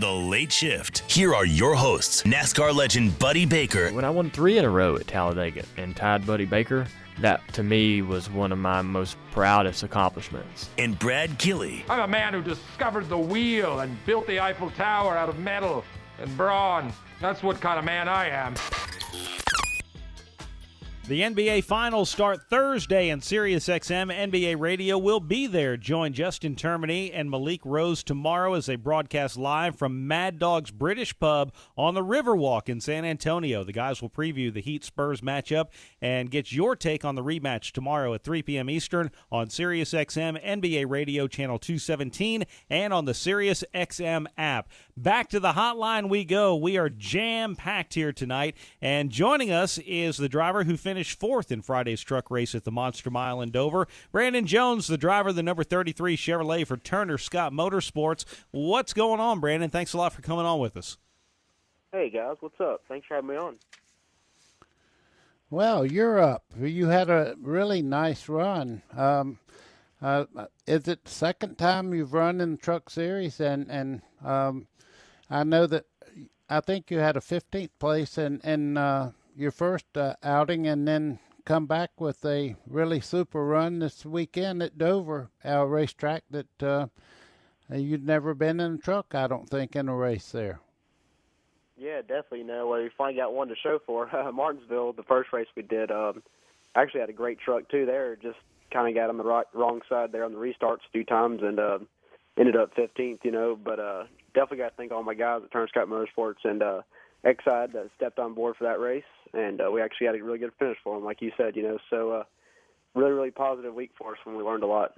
The Late Shift. Here are your hosts, NASCAR legend Buddy Baker. When I won 3 in a row at Talladega and tied Buddy Baker, that to me was one of my most proudest accomplishments. And Brad Gillie. I'm a man who discovered the wheel and built the Eiffel Tower out of metal and brawn. That's what kind of man I am. The NBA Finals start Thursday, and SiriusXM NBA Radio will be there. Join Justin Termini and Malik Rose tomorrow as they broadcast live from Mad Dog's British Pub on the Riverwalk in San Antonio. The guys will preview the Heat-Spurs matchup and get your take on the rematch tomorrow at 3 p.m. Eastern on SiriusXM NBA Radio Channel 217 and on the SiriusXM app. Back to the hotline we go. We are jam-packed here tonight, and joining us is the driver who finished fourth in Friday's truck race at the Monster Mile in Dover, Brandon Jones, the driver of the number 33 Chevrolet for Turner Scott Motorsports. What's going on, Brandon? Thanks a lot for coming on with us. Hey, guys. What's up? Thanks for having me on. Well, you're up. You had a really nice run. Is it the second time you've run in the Truck Series? And I know that I think you had a 15th place in your first outing, and then come back with a really super run this weekend at Dover, our racetrack that you'd never been in a truck, I don't think, in a race there. Yeah, definitely. We finally got one to show for. Martinsville, the first race we did, actually had a great truck too there. Just kind of got on the wrong side there on the restarts a few times and ended up 15th, but definitely got to thank all my guys at Turner Scott Motorsports and Exide that stepped on board for that race, and we actually had a really good finish for them, like you said, so really, really positive week for us when we learned a lot.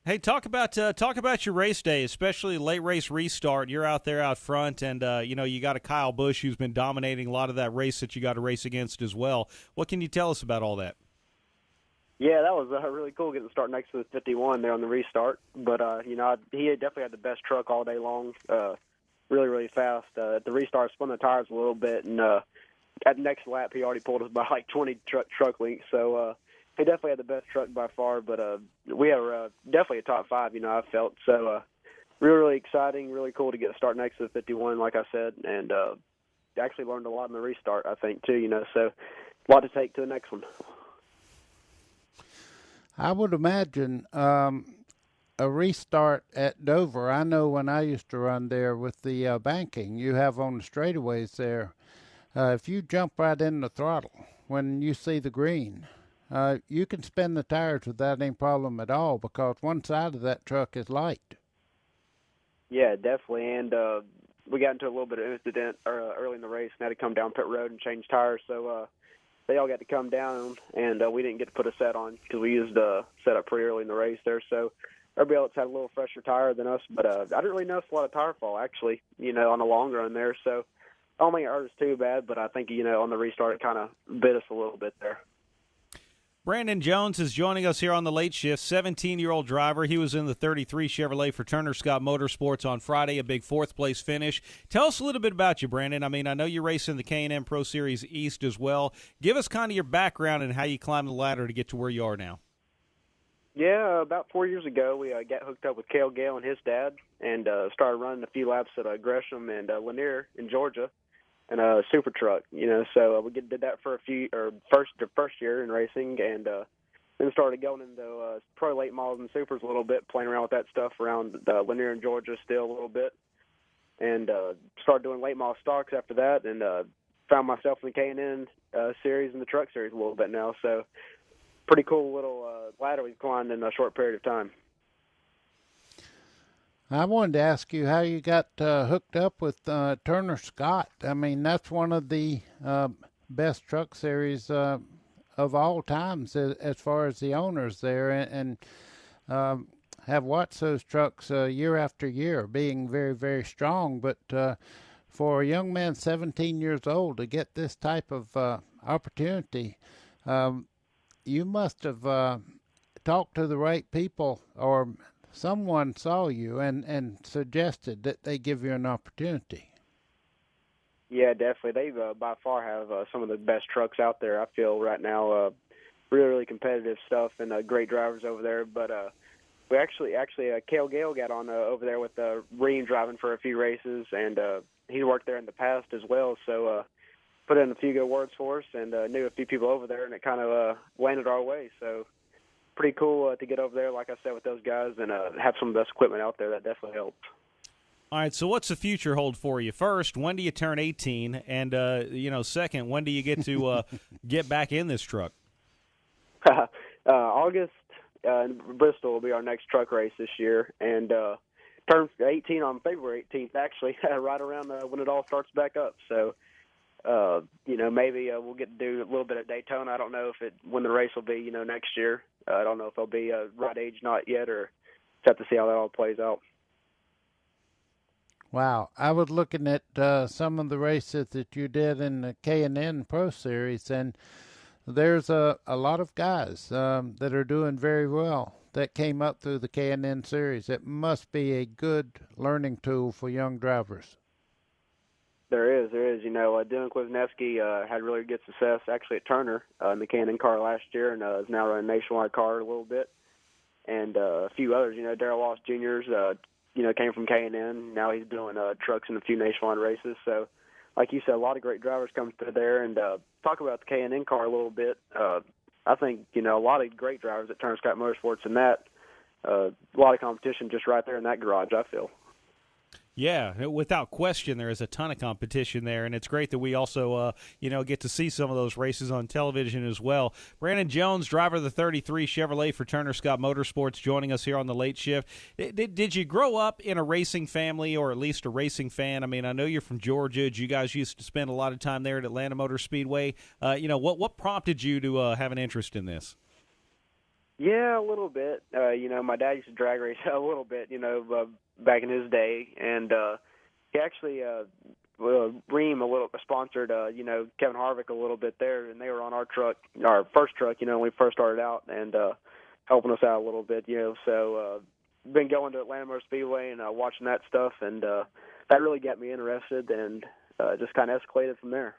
Hey, talk about your race day, especially late race restart. You're out there out front, and you got a Kyle Busch who's been dominating a lot of that race that you got to race against as well. What can you tell us about all that? Yeah, that was really cool getting to start next to the 51 there on the restart. But he definitely had the best truck all day long. Really, really fast. At the restart, spun the tires a little bit, and at the next lap, he already pulled us by like 20 truck lengths. So he definitely had the best truck by far. But we are definitely a top 5, I felt. So really, really exciting, really cool to get to start next to the 51, like I said, and actually learned a lot in the restart, I think, too. So a lot to take to the next one. I would imagine a restart at Dover. I know when I used to run there with the banking you have on the straightaways there, if you jump right in the throttle when you see the green, you can spin the tires without any problem at all because one side of that truck is light. Yeah, definitely. And we got into a little bit of incident early in the race and had to come down pit road and change tires. So they all got to come down, and we didn't get to put a set on because we used a setup pretty early in the race there. So everybody else had a little fresher tire than us, but I didn't really notice a lot of tire fall, actually, on the long run there. So I don't think it hurt us too bad, but I think, on the restart it kind of bit us a little bit there. Brandon Jones is joining us here on the Late Shift, 17-year-old driver. He was in the 33 Chevrolet for Turner Scott Motorsports on Friday, a big fourth-place finish. Tell us a little bit about you, Brandon. I mean, I know you race in the K&M Pro Series East as well. Give us kind of your background and how you climbed the ladder to get to where you are now. Yeah, about 4 years ago, we got hooked up with Cale Gale and his dad and started running a few laps at Gresham and Lanier in Georgia. And a super truck, so we did that for the first year in racing, and then started going into pro late models and supers a little bit, playing around with that stuff around Lanier and Georgia still a little bit, and started doing late model stocks after that, and found myself in the K&N series and the truck series a little bit now. So pretty cool little ladder we've climbed in a short period of time. I wanted to ask you how you got hooked up with Turner Scott. I mean, that's one of the best truck series of all times as far as the owners there, and have watched those trucks year after year being very, very strong. But for a young man 17 years old to get this type of opportunity, you must have talked to the right people, or someone saw you and suggested that they give you an opportunity. Yeah, definitely. They by far have some of the best trucks out there, I feel, right now. Really, really competitive stuff and great drivers over there. But we actually Cale Gale got on over there with Ream driving for a few races, and he worked there in the past as well. So put in a few good words for us, and knew a few people over there, and it kind of landed our way. So pretty cool to get over there, like I said, with those guys, and have some of the best equipment out there. That definitely helped. All right, so what's the future hold for you? First, when do you turn 18? And, second, when do you get to get back in this truck? August in Bristol will be our next truck race this year, and turn 18 on February 18th, actually, right around when it all starts back up. So, maybe we'll get to do a little bit of Daytona. I don't know when the race will be, next year. I don't know if it'll be right age not yet, or just have to see how that all plays out. Wow, I was looking at some of the races that you did in the K&N Pro Series, and there's a lot of guys that are doing very well that came up through the K&N Series. It must be a good learning tool for young drivers. There is. Dylan Kwasniewski had really good success actually at Turner in the K&N car last year, and is now running a nationwide car a little bit. And a few others, Darrell Loss Jr.'s, came from K&N. Now he's doing trucks in a few nationwide races. So, like you said, a lot of great drivers come through there. And talk about the K&N car a little bit. I think, a lot of great drivers at Turner Scott Motorsports, and that a lot of competition just right there in that garage, I feel. Yeah, without question, there is a ton of competition there, and it's great that we also, get to see some of those races on television as well. Brandon Jones, driver of the 33 Chevrolet for Turner Scott Motorsports, joining us here on the late shift. Did you grow up in a racing family, or at least a racing fan? I mean, I know you're from Georgia. You guys used to spend a lot of time there at Atlanta Motor Speedway. What prompted you to have an interest in this? Yeah, a little bit. My dad used to drag race a little bit, back in his day, and he actually Ream sponsored Kevin Harvick a little bit there, and they were on our first truck, when we first started out, and helping us out a little bit, So been going to Atlanta Motor Speedway and watching that stuff, and that really got me interested, and just kind of escalated from there.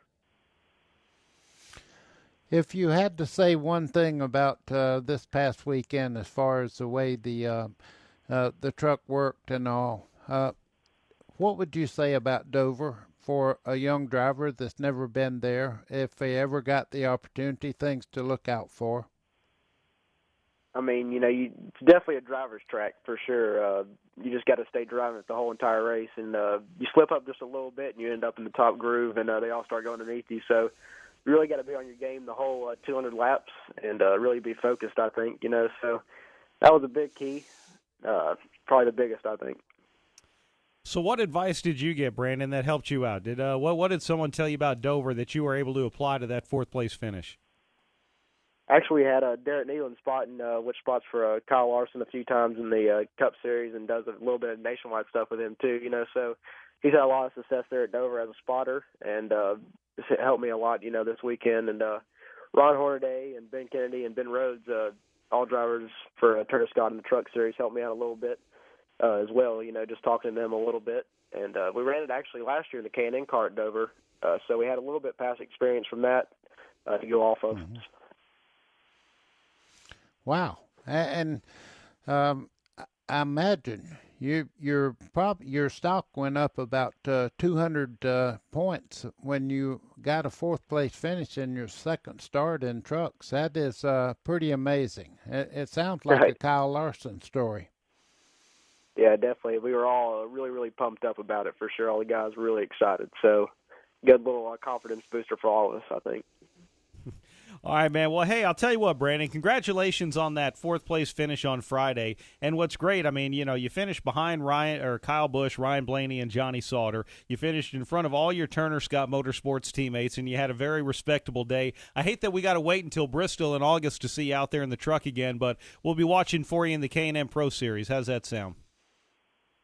If you had to say one thing about this past weekend as far as the way the truck worked and all, what would you say about Dover for a young driver that's never been there, if they ever got the opportunity, things to look out for? I mean, it's definitely a driver's track for sure. You just got to stay driving it the whole entire race, and you slip up just a little bit and you end up in the top groove, and they all start going underneath you. So you really got to be on your game the whole 200 laps and really be focused, I think, So that was a big key, probably the biggest, I think. So what advice did you get, Brandon, that helped you out? What did someone tell you about Dover that you were able to apply to that fourth-place finish? Actually, we had Derek Nealon spotting which spots for Kyle Larson a few times in the Cup Series, and does a little bit of nationwide stuff with him too, So he's had a lot of success there at Dover as a spotter, and it helped me a lot, this weekend. And Ron Hornaday and Ben Kennedy and Ben Rhodes, all drivers for Turner Scott in the Truck Series, helped me out a little bit as well, just talking to them a little bit. And we ran it actually last year in the K&N car at Dover, so we had a little bit past experience from that to go off of. Mm-hmm. Wow. And I imagine your stock went up about 200 points when you got a fourth-place finish in your second start in trucks. That is pretty amazing. It sounds like a Kyle Larson story. Yeah, definitely. We were all really, really pumped up about it for sure. All the guys were really excited. So good little confidence booster for all of us, I think. All right, man. Well, hey, I'll tell you what, Brandon, congratulations on that fourth-place finish on Friday. And what's great, I mean, you finished behind Kyle Busch, Ryan Blaney, and Johnny Sauter. You finished in front of all your Turner Scott Motorsports teammates, and you had a very respectable day. I hate that we got to wait until Bristol in August to see you out there in the truck again, but we'll be watching for you in the K&N Pro Series. How's that sound?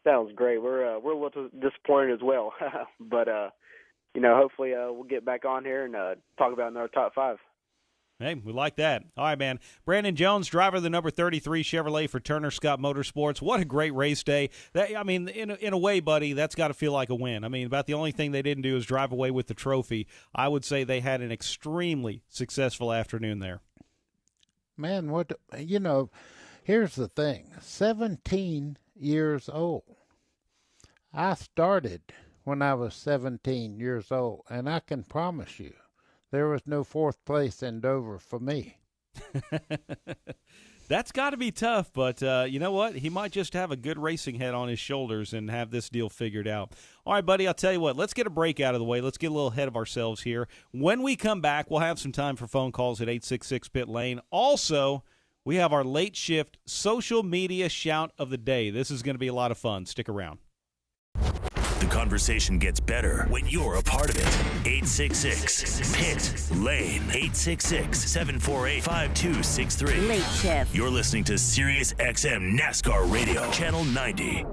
Sounds great. We're a little disappointed as well, but hopefully we'll get back on here and talk about another top five. Hey, we like that. All right, man. Brandon Jones, driver of the number 33 Chevrolet for Turner Scott Motorsports. What a great race day. In a way, buddy, that's got to feel like a win. I mean, about the only thing they didn't do is drive away with the trophy. I would say they had an extremely successful afternoon there. Man, Here's the thing, 17 years old. I started when I was 17 years old, and I can promise you there was no fourth place in Dover for me. That's got to be tough, but you know what? He might just have a good racing head on his shoulders and have this deal figured out. All right, buddy, I'll tell you what. Let's get a break out of the way. Let's get a little ahead of ourselves here. When we come back, we'll have some time for phone calls at 866-PIT-LANE. Also, we have our late shift social media shout of the day. This is going to be a lot of fun. Stick around. The conversation gets better when you're a part of it. 866-PIT-LANE. 866-748-5263. Late Shift. You're listening to SiriusXM NASCAR Radio, Channel 90.